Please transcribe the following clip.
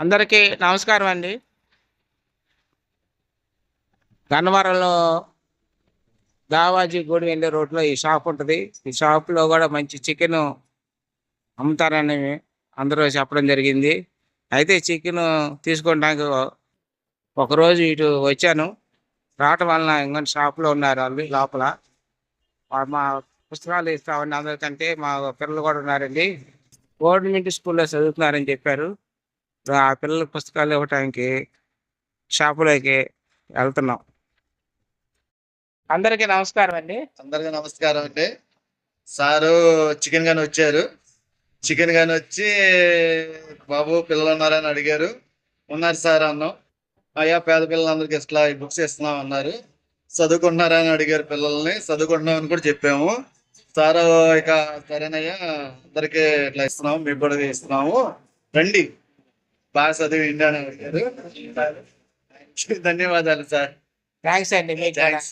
అందరికీ నమస్కారం అండి. గన్నవరంలో దావాజీ గుడి వెళ్ళే రోడ్లో ఈ షాప్ ఉంటుంది. ఈ షాప్లో కూడా మంచి చికెన్ అమ్ముతారని అందరూ చెప్పడం జరిగింది. అయితే చికెన్ తీసుకోవడానికి ఒకరోజు ఇటు వచ్చాను. రావటం వలన ఇంకా షాప్లో ఉన్నారు వాళ్ళు లోపల. మా పుస్తకాలు ఇస్తామని అందరికంటే మా పిల్లలు కూడా ఉన్నారండి. గవర్నమెంట్ స్కూల్లో చదువుతున్నారని చెప్పారు. ఆ పిల్లల పుస్తకాలు ఇవ్వటానికి షాపులోకి వెళ్తున్నాం. అందరికీ నమస్కారం అండి. అందరికీ నమస్కారం అండి. సారు చికెన్ గాని వచ్చారు. చికెన్ గాని వచ్చి బాబు పిల్లలు ఉన్నారని అడిగారు. ఉన్నారు సార్ అన్నాం. అయ్యా పేద పిల్లలందరికీ ఇట్లా బుక్స్ ఇస్తున్నాం అన్నారు. చదువుకుంటున్నారని అడిగారు పిల్లల్ని. చదువుకుంటున్నామని కూడా చెప్పాము. సారు ఇక సరేనయ్యా అందరికీ ఇట్లా ఇస్తున్నాము, మీకు కూడా ఇస్తున్నాము, రండి బాగా చదివి ఇండియా అని అడిగారు. ధన్యవాదాలు సార్. థ్యాంక్స్ అండి మీకు కూడా. థ్యాంక్స్.